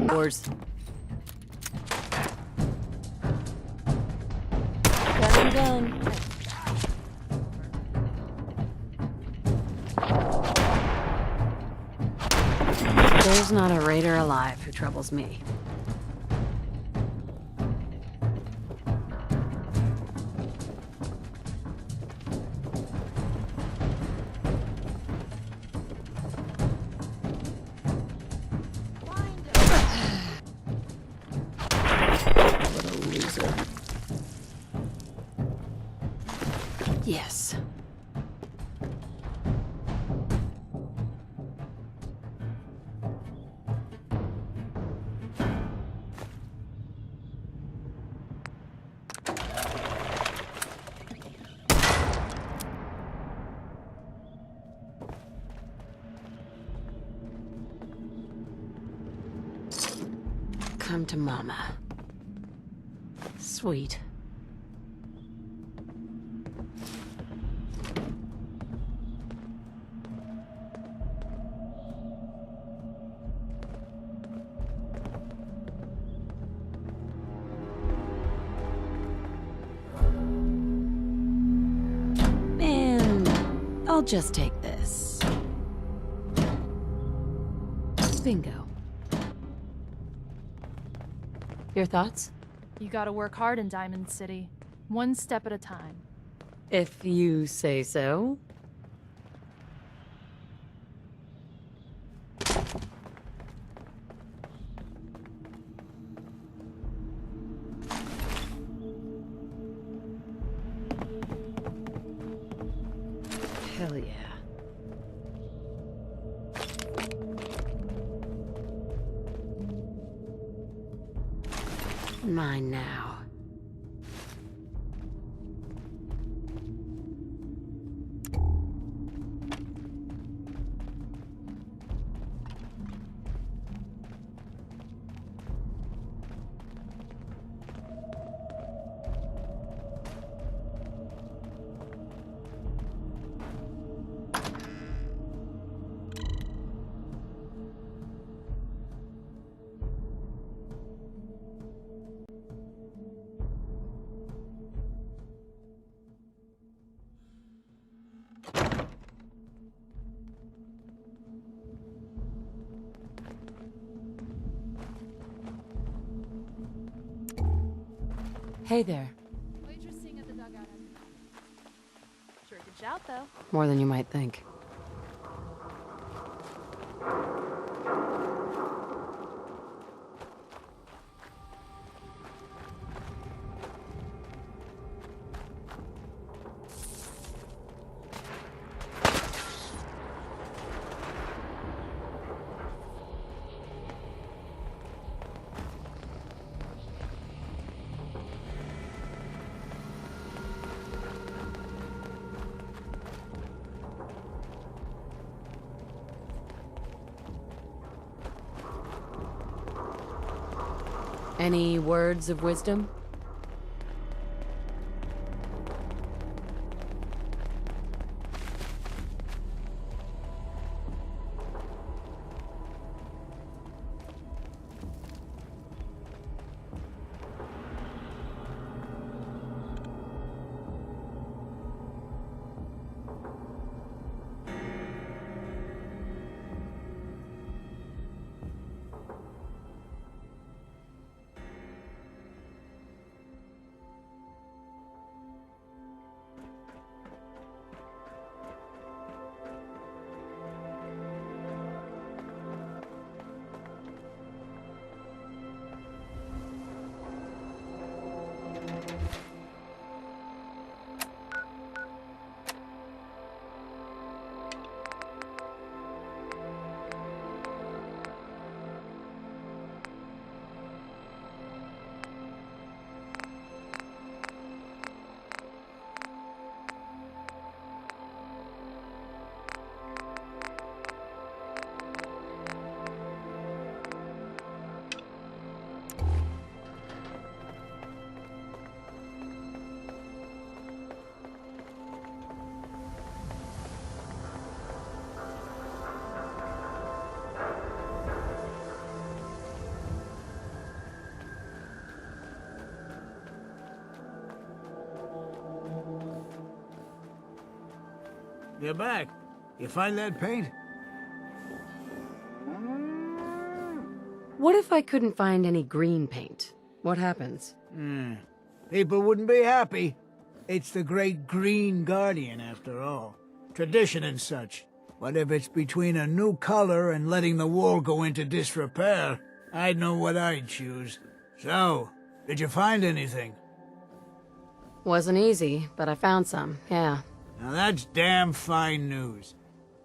Doors. Done. There's not a raider alive who troubles me. What a loser. Yes. Come to Mama. Sweet. And I'll just take this. Bingo. Your thoughts? You gotta work hard in Diamond City. One step at a time. If you say so. Hell yeah. Mine now. Hey there. Waitressing at the dugout. Sure good shout, though. More than you might think. Any words of wisdom? You're back. You find that paint? What if I couldn't find any green paint? What happens? People wouldn't be happy. It's the great Green Guardian, after all. Tradition and such. But if it's between a new color and letting the wall go into disrepair, I'd know what I'd choose. So, did you find anything? Wasn't easy, but I found some, yeah. Now that's damn fine news.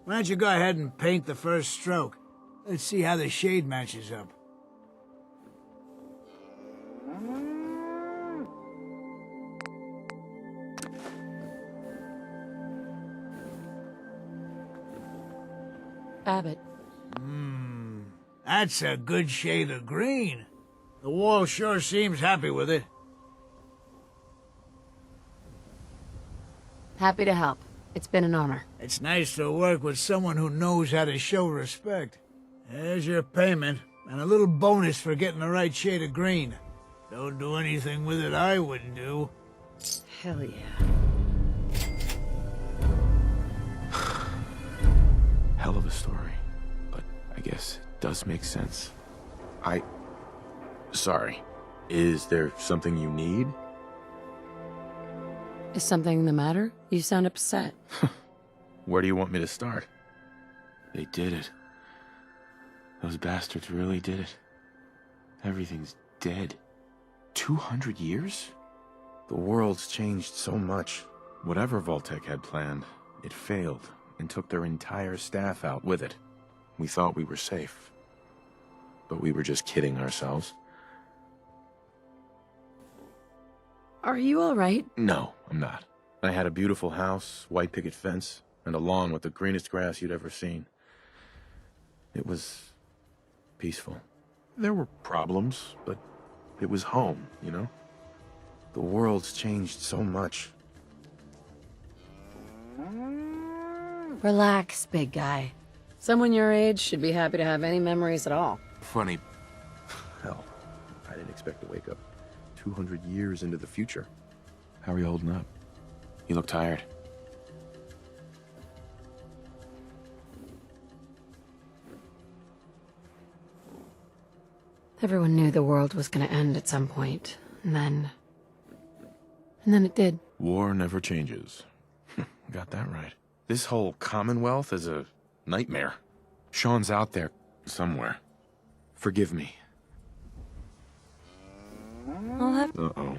Why don't you go ahead and paint the first stroke? Let's see how the shade matches up. Abbott. That's a good shade of green. The wall sure seems happy with it. Happy to help. It's been an honor. It's nice to work with someone who knows how to show respect. There's your payment, and a little bonus for getting the right shade of green. Don't do anything with it I wouldn't do. Hell yeah. Hell of a story, but I guess it does make sense. Sorry. Is there something you need? Is something the matter? You sound upset. Where do you want me to start? They did it. Those bastards really did it. Everything's dead. 200 years? The world's changed so much. Whatever Vault-Tec had planned, it failed and took their entire staff out with it. We thought we were safe. But we were just kidding ourselves. Are you all right? No, I'm not. I had a beautiful house, white picket fence, and a lawn with the greenest grass you'd ever seen. It was peaceful. There were problems, but it was home, you know? The world's changed so much. Relax, big guy. Someone your age should be happy to have any memories at all. Funny. Hell, I didn't expect to wake up 200 years into the future. How are you holding up? You look tired. Everyone knew the world was gonna end at some point, and then it did. War never changes. Got that right. This whole Commonwealth is a nightmare. Sean's out there somewhere. Forgive me. I'll have... Uh-oh.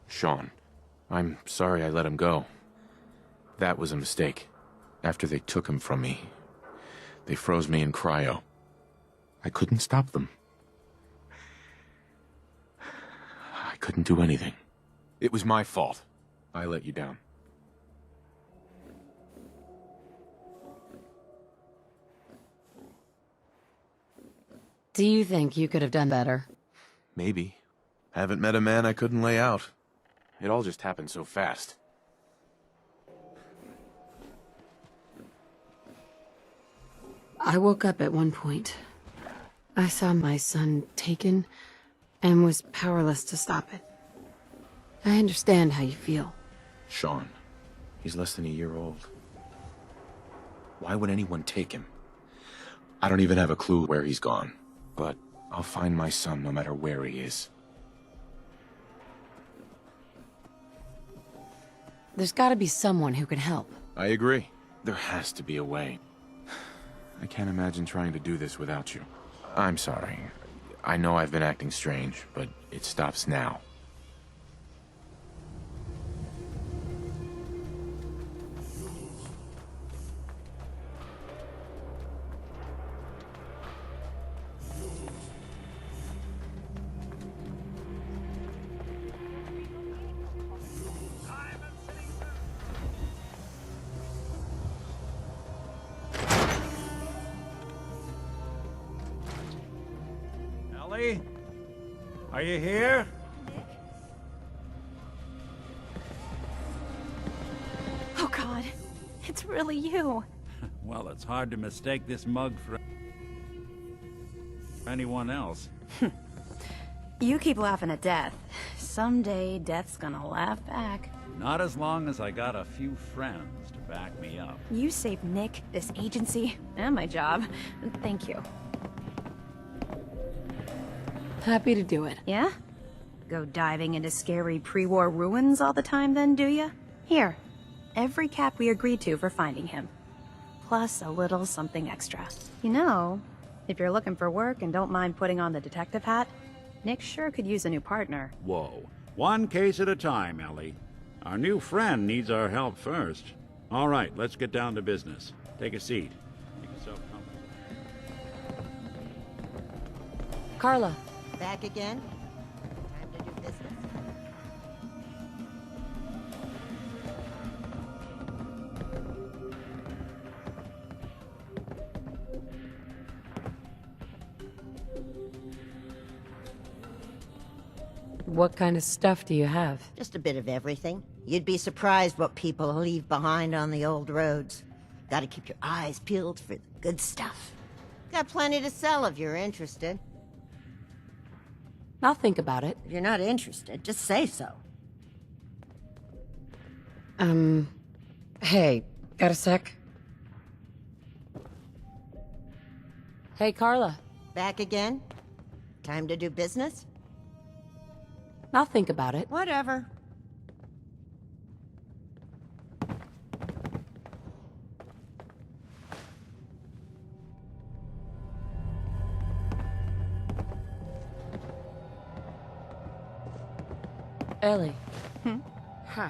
Sean. I'm sorry I let him go. That was a mistake. After they took him from me, they froze me in cryo. I couldn't stop them. I couldn't do anything. It was my fault. I let you down. Do you think you could have done better? Maybe. Haven't met a man I couldn't lay out. It all just happened so fast. I woke up at one point. I saw my son taken and was powerless to stop it. I understand how you feel. Sean. He's less than a year old. Why would anyone take him? I don't even have a clue where he's gone. But I'll find my son no matter where he is. There's gotta be someone who can help. I agree. There has to be a way. I can't imagine trying to do this without you. I'm sorry. I know I've been acting strange, but it stops now. Ellie? Are you here? Oh God, it's really you. Well, it's hard to mistake this mug for anyone else. You keep laughing at death. Someday, death's gonna laugh back. Not as long as I got a few friends to Back me up. You saved Nick, this agency, and my job. Thank you. Happy to do it. Yeah? Go diving into scary pre-war ruins all the time then, do ya? Here, every cap we agreed to for finding him. Plus a little something extra. You know, if you're looking for work and don't mind putting on the detective hat, Nick sure could use a new partner. Whoa. One case at a time, Ellie. Our new friend needs our help first. All right, let's get down to business. Take a seat. Make yourself comfortable. Carla. Back again? Time to do business. What kind of stuff do you have? Just a bit of everything. You'd be surprised what people leave behind on the old roads. Gotta keep your eyes peeled for the good stuff. Got plenty to sell if you're interested. I'll think about it. If you're not interested, just say so. Hey, got a sec? Hey, Carla. Back again? Time to do business? I'll think about it. Whatever. Ellie. Huh.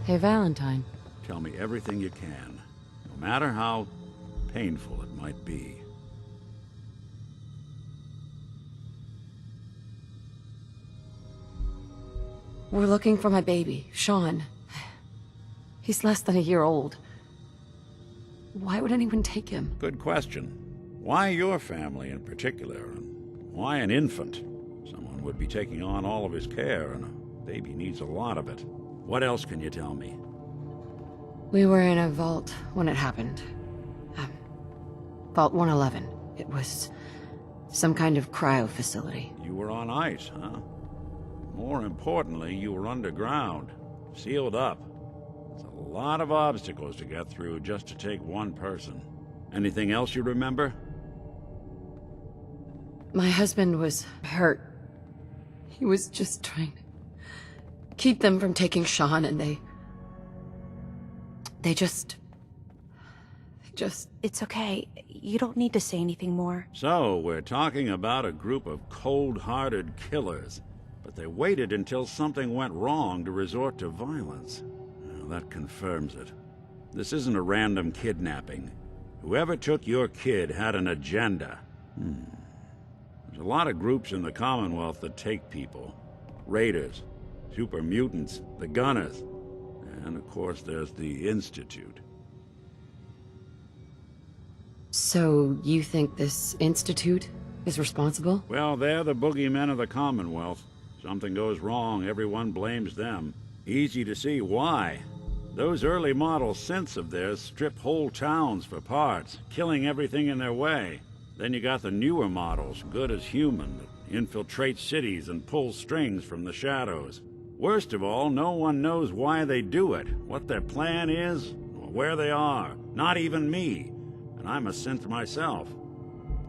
Hey, Valentine. Tell me everything you can, no matter how painful it might be. We're looking for my baby, Sean. He's less than a year old. Why would anyone take him? Good question. Why your family in particular, and why an infant? Someone would be taking on all of his care, and a baby needs a lot of it. What else can you tell me? We were in a vault when it happened. Vault 111. It was some kind of cryo facility. You were on ice, huh? More importantly, you were underground, sealed up. It's a lot of obstacles to get through just to take one person. Anything else you remember? My husband was hurt. He was just trying to keep them from taking Sean, and they just... It's okay. You don't need to say anything more. So, we're talking about a group of cold-hearted killers, but they waited until something went wrong to resort to violence. Well, that confirms it. This isn't a random kidnapping. Whoever took your kid had an agenda. There's a lot of groups in the Commonwealth that take people. Raiders, super mutants, the Gunners, and of course there's the Institute. So, you think this institute is responsible? Well, they're the boogeymen of the Commonwealth. Something goes wrong, everyone blames them. Easy to see why. Those early model synths of theirs strip whole towns for parts, killing everything in their way. Then you got the newer models, good as human, that infiltrate cities and pull strings from the shadows. Worst of all, no one knows why they do it, what their plan is, or where they are. Not even me. And I'm a synth myself.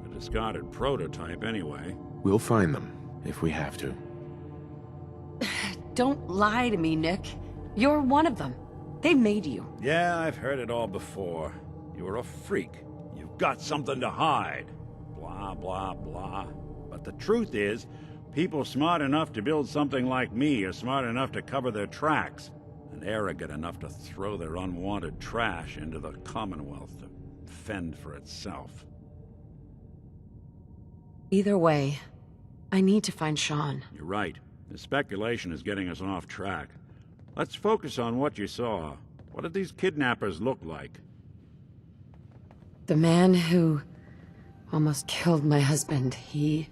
A discarded prototype, anyway. We'll find them, if we have to. Don't lie to me, Nick. You're one of them. They made you. Yeah, I've heard it all before. You're a freak. You've got something to hide. Blah, blah, blah. But the truth is, people smart enough to build something like me are smart enough to cover their tracks, and arrogant enough to throw their unwanted trash into the Commonwealth to fend for itself. Either way, I need to find Sean. You're right. The speculation is getting us off track. Let's focus on what you saw. What did these kidnappers look like? The man who almost killed my husband. He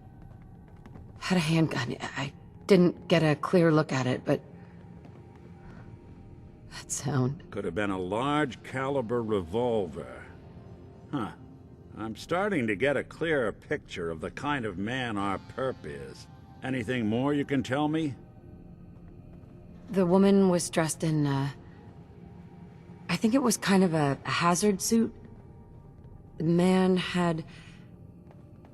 had a handgun. I didn't get a clear look at it, but that sound. Could have been a large caliber revolver. Huh. I'm starting to get a clearer picture of the kind of man our perp is. Anything more you can tell me? The woman was dressed in, I think it was kind of a hazard suit. The man had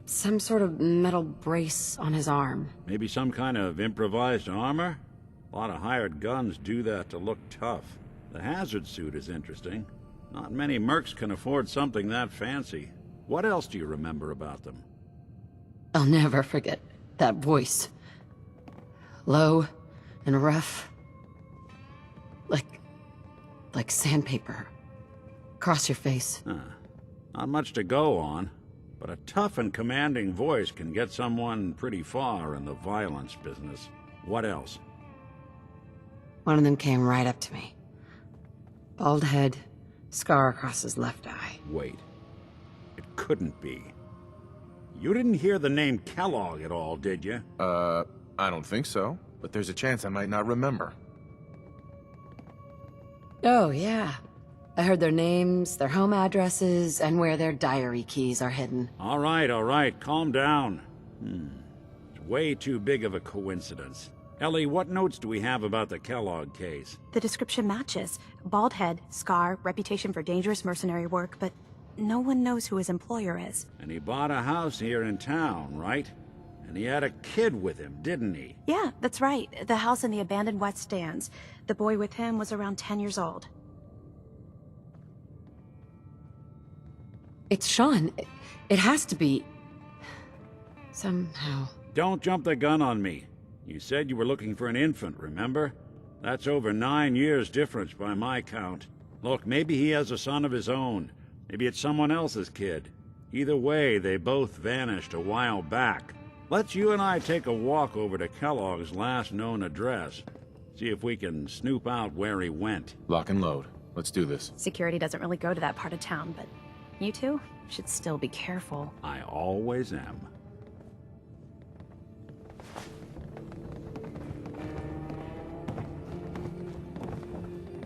some sort of metal brace on his arm. Maybe some kind of improvised armor? A lot of hired guns do that to look tough. The hazard suit is interesting. Not many mercs can afford something that fancy. What else do you remember about them? I'll never forget that voice. Low and rough. Like sandpaper. Across your face. Not much to go on, but a tough and commanding voice can get someone pretty far in the violence business. What else? One of them came right up to me. Bald head, scar across his left eye. Wait. It couldn't be. You didn't hear the name Kellogg at all, did you? I don't think so, but there's a chance I might not remember. Oh, yeah. I heard their names, their home addresses, and where their diary keys are hidden. All right, calm down. It's way too big of a coincidence. Ellie, what notes do we have about the Kellogg case? The description matches. Bald head, scar, reputation for dangerous mercenary work, but no one knows who his employer is. And he bought a house here in town, right? And he had a kid with him, didn't he? Yeah, that's right. The house in the abandoned West Stands. The boy with him was around 10 years old. It's Sean. It has to be. Somehow. Don't jump the gun on me. You said you were looking for an infant, remember? That's over 9 years difference by my count. Look, maybe he has a son of his own. Maybe it's someone else's kid. Either way, they both vanished a while back. Let's you and I take a walk over to Kellogg's last known address. See if we can snoop out where he went. Lock and load. Let's do this. Security doesn't really go to that part of town, but you two should still be careful. I always am.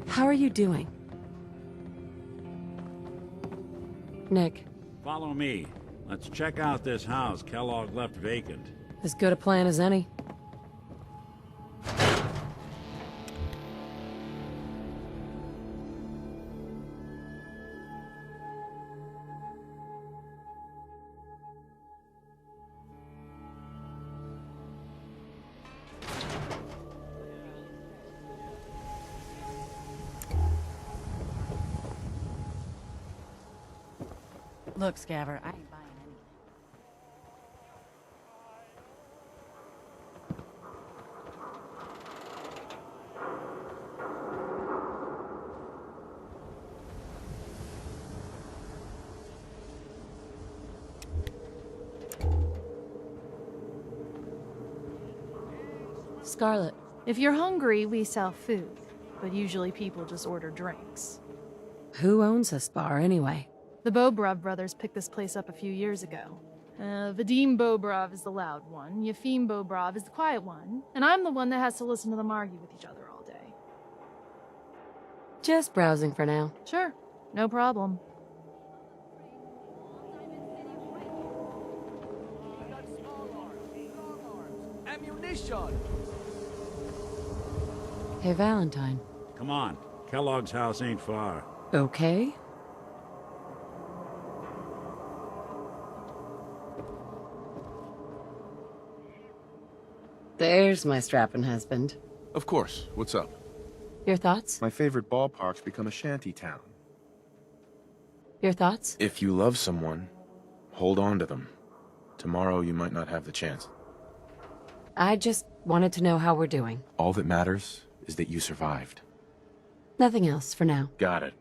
How are you doing? Nick. Follow me. Let's check out this house Kellogg left vacant. As good a plan as any. Look, Scaver, I ain't buying anything. Scarlet. If you're hungry, we sell food, but usually people just order drinks. Who owns this bar, anyway? The Bobrov brothers picked this place up a few years ago. Vadim Bobrov is the loud one, Yefim Bobrov is the quiet one, and I'm the one that has to listen to them argue with each other all day. Just browsing for now. Sure, no problem. Ammunition! Hey, Valentine. Come on. Kellogg's house ain't far. Okay? There's my strapping husband. Of course. What's up? Your thoughts? My favorite ballpark's become a shanty town. Your thoughts? If you love someone, hold on to them. Tomorrow you might not have the chance. I just wanted to know how we're doing. All that matters is that you survived. Nothing else for now. Got it.